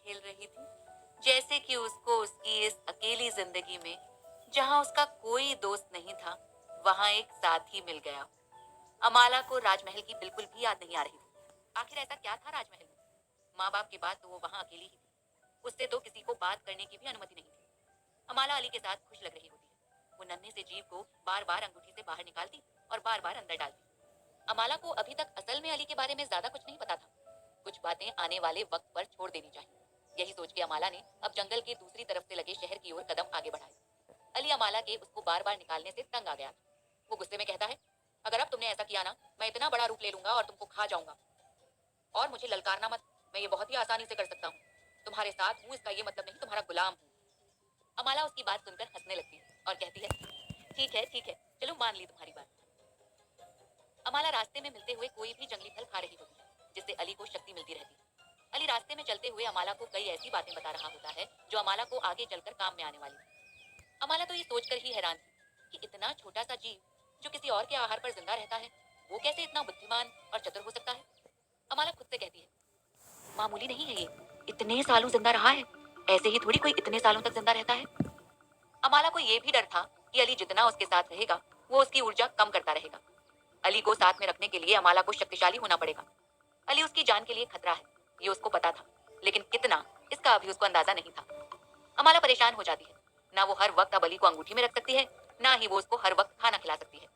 खेल रही थी, जैसे कि उसको उसकी इस अकेली जिंदगी में, जहां उसका कोई दोस्त नहीं था, वहां एक साथी मिल गया। अमाला को राजमहल की बिल्कुल भी याद नहीं आ रही थी। आखिर ऐसा क्या था राजमहल में? माँ बाप के बाद तो वो वहां अकेली ही थी। उससे तो किसी को बात करने की भी अनुमति नहीं थी। अमाला अली के साथ खुश लग रही होती है। वो नन्हे से जीव को बार बार अंगूठी से बाहर निकालती और बार बार अंदर डालती। अमाला को अभी तक असल में अली के बारे में ज्यादा कुछ नहीं पता था। कुछ बातें आने वाले वक्त पर छोड़ देनी चाहिए। यही सोच के अमाला ने अब जंगल के दूसरी तरफ से लगे शहर की ओर कदम आगे बढ़ाए। अली अमाला के उसको बार बार निकालने से तंग आ गया था। वो गुस्से में कहता है, अगर अब तुमने ऐसा किया ना, मैं इतना बड़ा रूप ले लूंगा और तुमको खा जाऊंगा। और मुझे ललकारना मत, मैं ये बहुत ही आसानी से कर सकता हूँ। तुम्हारे साथ हूँ इसका ये मतलब नहीं तुम्हारा गुलाम हूँ। अमाला उसकी बात सुनकर हंसने लगती है और कहती है, ठीक है, चलो मान ली तुम्हारी बात। अमाला रास्ते में मिलते हुए कोई भी जंगली फल खा रही होती है, जिससे अली को शक्ति मिलती रहती है। अली रास्ते में चलते हुए अमाला को कई ऐसी बातें बता रहा होता है जो अमाला को आगे चलकर काम में आने वाली है। अमाला तो ये सोचकर ही हैरान थी कि इतना छोटा सा जीव जो किसी और के आहार पर जिंदा रहता है, वो कैसे इतना बुद्धिमान और चतुर हो सकता है। अमाला खुद से कहती है, मामूली नहीं है ये, इतने सालों जिंदा रहा है। ऐसे ही थोड़ी कोई इतने सालों तक जिंदा रहता है। अमाला को यह भी डर था कि अली जितना उसके साथ रहेगा, वो उसकी ऊर्जा कम करता रहेगा। अली को साथ में रखने के लिए अमाला को शक्तिशाली होना पड़ेगा। अली उसकी जान के लिए खतरा है, ये उसको पता था, लेकिन कितना, इसका अभी उसको अंदाजा नहीं था। अमाला परेशान हो जाती है। ना वो हर वक्त अब अली को अंगूठी में रख सकती है, ना ही वो उसको हर वक्त खाना खिला सकती है।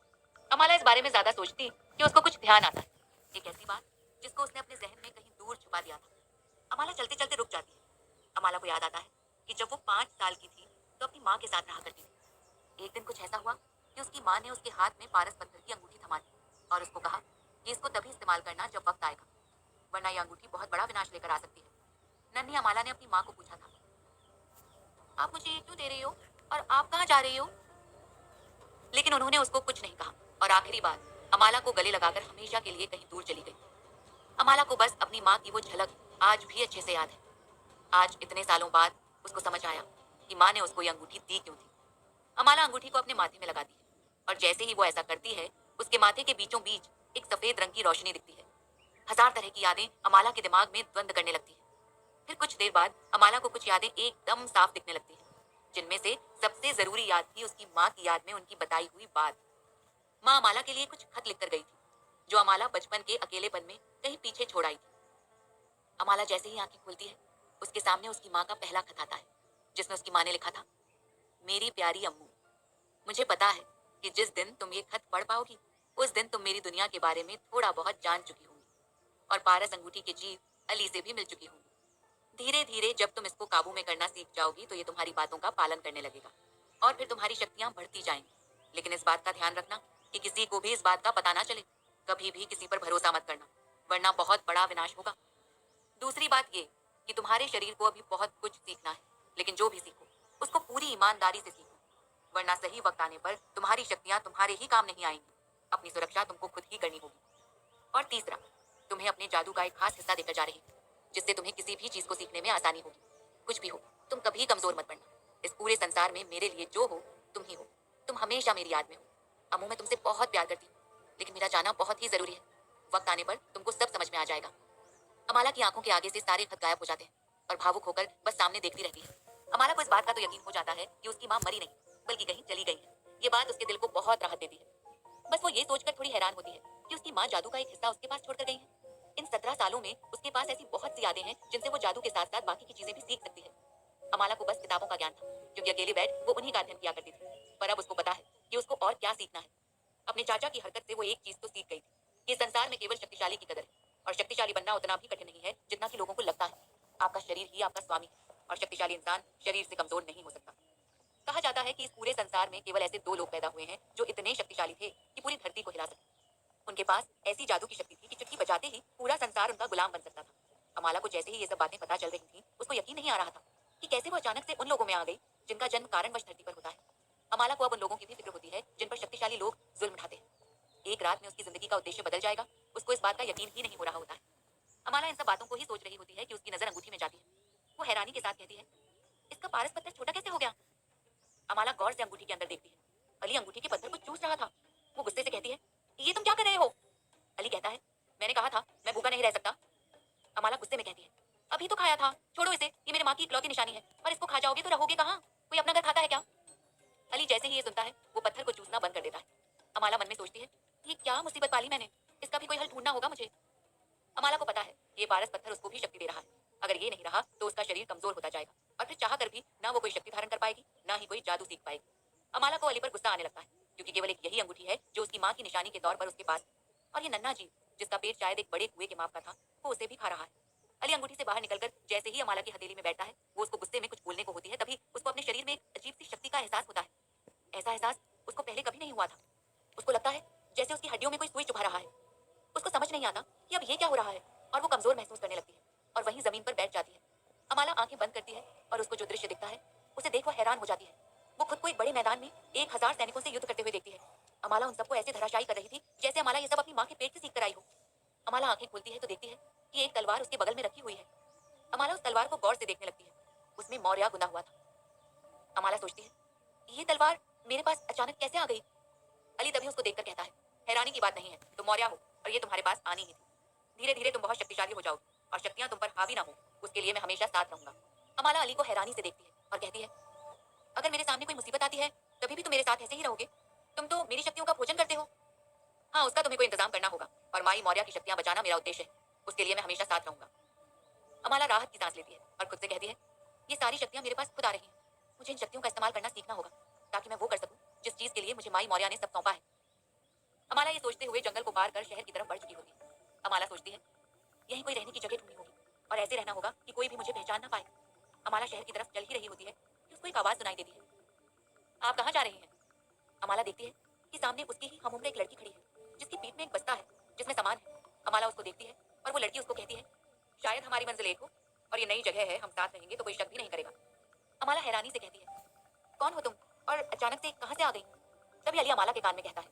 अमाला इस बारे में ज्यादा सोचती कि उसको कुछ ध्यान आता है, एक ऐसी बात जिसको उसने अपने जहन में कहीं दूर छुपा दिया था। अमाला चलते चलते रुक जाती है। अमाला को याद आता है कि जब वो 5 साल की थी तो अपनी माँ के साथ रहा करती थी। एक दिन कुछ ऐसा हुआ कि उसकी माँ ने उसके हाथ में पारस पत्थर की अंगूठी थमा दी और उसको कहा कि इसको तभी इस्तेमाल करना जब वक्त आएगा, वरना ये अंगूठी बहुत बड़ा विनाश लेकर आ सकती है। नन्ही अमाला ने अपनी माँ को पूछा था, आप मुझे ये क्यों दे रही हो और आप कहाँ जा रही हो? लेकिन उन्होंने उसको कुछ नहीं कहा और आखिरी बार अमाला को गले लगाकर हमेशा के लिए कहीं दूर चली गई। अमाला को बस अपनी माँ की वो झलक आज भी अच्छे से याद है। आज इतने सालों बाद उसको समझ आया कि माँ ने उसको ये अंगूठी दी क्यों थी। अमाला अंगूठी को अपने माथे में लगाती है और जैसे ही वो ऐसा करती है, उसके माथे के बीचों बीच एक सफेद रंग की रोशनी दिखती है। हजार तरह की यादें अमाला के दिमाग में द्वंद करने लगती है। फिर कुछ देर बाद अमाला को कुछ यादें एकदम साफ दिखने लगती है, जिनमें से सबसे जरूरी याद थी उसकी माँ की याद में उनकी बताई हुई बात। माँ अमाला के लिए कुछ खत लिख कर गई थी, जो अमाला बचपन के अकेलेपन में कहीं पीछे छोड़ आई थी। अमाला जैसे ही आंखें खोलती है, उसके सामने उसकी माँ का पहला खत आता है, जिसमें उसकी माँ ने लिखा था, मेरी प्यारी अम्मू, मुझे पता है कि जिस दिन तुम ये खत पढ़ पाओगी, उस दिन तुम मेरी दुनिया के बारे में थोड़ा बहुत जान चुकी होंगी और पारस अंगूठी के जीव अली से भी मिल चुकी होंगी। धीरे धीरे जब तुम इसको काबू में करना सीख जाओगी तो ये तुम्हारी बातों का पालन करने लगेगा और फिर तुम्हारी शक्तियां बढ़ती जाएंगी। लेकिन इस बात का ध्यान रखना कि किसी को भी इस बात का पता ना चले। कभी भी किसी पर भरोसा मत करना, वरना बहुत बड़ा विनाश होगा। दूसरी बात ये कि तुम्हारे शरीर को अभी बहुत कुछ सीखना है, लेकिन जो भी सीखो उसको पूरी ईमानदारी से सीखो, वरना सही वक्त आने पर तुम्हारी शक्तियां तुम्हारे ही काम नहीं आएंगी। अपनी सुरक्षा तुमको खुद ही करनी होगी। और तीसरा, तुम्हें अपने जादू का एक खास हिस्सा देकर जा रही हूँ, जिससे तुम्हें किसी भी चीज को सीखने में आसानी होगी। कुछ भी हो, तुम कभी कमजोर मत पड़ना। इस पूरे संसार में मेरे लिए जो हो तुम ही हो। तुम हमेशा मेरी याद में हो। अम्मू, मैं तुमसे बहुत प्यार करती हूँ, लेकिन मेरा जाना बहुत ही जरूरी है। वक्त आने पर तुमको सब समझ में आ जाएगा। अमाला की आंखों के आगे से सारे खत गायब हो जाते हैं और भावुक होकर बस सामने देखती रहती है। अमाला को इस बात का तो यकीन हो जाता है कि उसकी माँ मरी नहीं, बल्कि कहीं चली गई है। ये बात उसके दिल को बहुत राहत देती है। बस वो ये सोचकर थोड़ी हैरान होती है कि उसकी माँ जादू का एक हिस्सा उसके पास छोड़कर गई है। इन 17 सालों में उसके पास ऐसी बहुत सी यादें हैं जिनसे वो जादू के साथ साथ बाकी की चीजें भी सीख सकती है। अमाला को बस किताबों का ज्ञान था, क्योंकि अकेले बैठ वो उन्हीं का अध्ययन किया करती थी। पर अब उसको पता है कि उसको और क्या सीखना है। अपने चाचा की हरकत से वो एक चीज तो सीख गई थी कि संसार में केवल शक्तिशाली की कदर है, और शक्तिशाली बनना उतना भी कठिन नहीं है जितना कि लोगों को लगता है। आपका शरीर ही आपका स्वामी है, और शक्तिशाली इंसान शरीर से कमजोर नहीं हो सकता। कहा जाता है कि इस पूरे संसार में केवल ऐसे 2 लोग पैदा हुए हैं जो इतने शक्तिशाली थे कि पूरी धरती को हिला सके। उनके पास ऐसी जादू की शक्ति थी कि चुटकी बजाते ही पूरा संसार उनका गुलाम बन सकता था। अमाला को जैसे ही ये सब बातें पता चल रही थी, उसको यकीन नहीं आ रहा था कि कैसे वो अचानक से उन लोगों में आ गई जिनका जन्म कारणवश धरती पर होता है। अमाला को अब उन लोगों की भी फिक्र होती है जिन पर शक्तिशाली लोग जुल्म ढाते हैं। एक रात में उसकी जिंदगी का उद्देश्य बदल जाएगा, उसको इस बात का यकीन ही नहीं हो रहा होता है। अमाला इन सब बातों को ही सोच रही होती है कि उसकी नजर अंगूठी में जाती है। वो हैरानी के साथ कहती है, इसका पारस पत्थर छोटा कैसे हो गया? अमाला गौर से अंगूठी के अंदर देखती है। अली अंगूठी के पत्थर को चूस रहा था। वो गुस्से से कहती है, ये तुम क्या कर रहे हो? अली कहता है, मैंने कहा था मैं भूखा नहीं रह सकता। अमाला गुस्से में कहती है, अभी तो खाया था, छोड़ो इसे, ये मेरे माँ की इकलौती निशानी है, और इसको खा जाओगे तो रहोगे कहाँ? कोई अपना घर खाता है क्या? अली जैसे ही ये सुनता है वो पत्थर को चूसना बंद कर देता है। अमाला मन में सोचती है, ये क्या मुसीबत पाली मैंने, इसका भी कोई हल ढूंढना होगा मुझे। अमाला को पता है ये पारस पत्थर उसको भी शक्ति दे रहा है। अगर ये नहीं रहा तो उसका शरीर कमजोर होता जाएगा और फिर चाह कर भी ना वो कोई शक्ति धारण कर पाएगी, ना ही कोई जादू सीख पाएगी। अमाला को अली पर गुस्सा आने लगता है क्योंकि केवल एक यही अंगूठी है जो उसकी माँ की निशानी के तौर पर उसके पास है। और ये नन्हा जीव जिसका पेट शायद एक बड़े कुएं के माप का था, वो उसे भी खा रहा है। अली अंगूठी से बाहर निकलकर जैसे ही अमाला की हथेली में बैठता है, वो उसको गुस्से में कुछ बोलने को होती है, तभी उसको अपने शरीर में एक अजीब सी शक्ति का एहसास होता है। ऐसा एहसास उसको पहले कभी नहीं हुआ था। उसको लगता है जैसे उसकी हड्डियों में कोई सुई चुभा रहा है। उसको समझ नहीं आता कि अब ये क्या हो रहा है, और वो कमजोर महसूस करने लगती है और वहीं जमीन पर बैठ जाती है। अमाला आंखें बंद करती है और उसको जो दृश्य दिखता है उसे देख वो हैरान हो जाती है। वो खुद को एक बड़े मैदान में 1000 सैनिकों से युद्ध करते हुए देखती है। अमाला उन सबको ऐसे धराशायी कर रही थी जैसे अमाला ये सब अपनी माँ के पेट से सीख कर आई हो। अमाला आंखें खोलती है तो देखती है कि एक तलवार उसके बगल में रखी हुई है। अमाला उस तलवार को गौर से देखने लगती है। उसमें मौर्य गुना हुआ था। अमाला सोचती है, ये तलवार मेरे पास अचानक कैसे आ गई? अली तभी उसको देखकर कहता है, हैरानी की बात नहीं है, तुम मौर्य हो और ये तुम्हारे पास आनी ही थी। धीरे धीरे तुम बहुत शक्तिशाली हो जाओगे और शक्तियां तुम पर हावी ना हो, उसके लिए मैं हमेशा साथ रहूंगा। अमाला अली को हैरानी से देखती है और कहती है, अगर मेरे सामने कोई मुसीबत आती है तभी भी तुम मेरे साथ ऐसे ही रहोगे? तुम तो मेरी शक्तियों का भोजन करते हो। हाँ, उसका तुम्हें कोई इंतजाम करना होगा, और माई मौर्य की शक्तियां बचाना मेरा उद्देश्य है, उसके लिए मैं हमेशा साथ रहूंगा। अमाला राहत की सांस लेती है और खुद से कहती है, ये सारी शक्तियां मेरे पास खुद आ रही हैं। मुझे इन शक्तियों का इस्तेमाल करना सीखना होगा ताकि मैं वो कर सकूं जिस चीज के लिए मुझे माई मौर्य ने सब सौंपा है। अमाला ये सोचते हुए जंगल को पार कर शहर की तरफ बढ़ चुकी होती है। अमाला सोचती है, यहीं कोई रहने की जगह ढूंढनी होगी और ऐसे रहना होगा कि कोई भी मुझे पहचान ना पाए। अमाला शहर की तरफ चल ही रही होती है कि उसको एक आवाज सुनाई देती है, आप कहाँ जा रही हैं? अमाला देखती है कि सामने उसकी ही हम उम्र एक लड़की खड़ी है जिसकी पीठ में एक बस्ता है जिसमें सामान है। अमाला उसको देखती है और वो लड़की उसको कहती है, शायद हमारी मंजिल एक हो और ये नई जगह है, हम साथ रहेंगे तो कोई शक भी नहीं करेगा। अमाला हैरानी से कहती है, कौन हो तुम और अचानक से कहाँ से आ गई? तभी अली अमाला के कान में कहता है,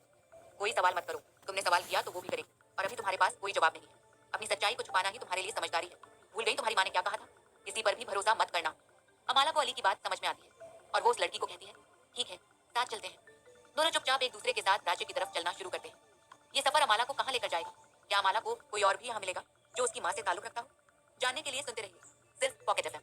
कोई सवाल मत करो, तुमने सवाल किया तो वो भी करेंगे और अभी तुम्हारे पास कोई जवाब नहीं है। अपनी सच्चाई को छुपाना ही तुम्हारे लिए समझदारी है। भूल गई तुम्हारी माँ ने क्या कहा था, किसी पर भी भरोसा मत करना। अमाला को अली की बात समझ में आती है और वो उस लड़की को कहती है, ठीक है, साथ चलते हैं। दोनों चुपचाप एक दूसरे के साथ राज्य की तरफ चलना शुरू करते हैं। ये सफर अमाला को कहाँ लेकर जाएगा? क्या अमाला को कोई और भी यहाँ मिलेगा जो उसकी माँ से ताल्लुक रखता हो? जानने के लिए सुनते रहिए सिर्फ पॉकेट एफएम।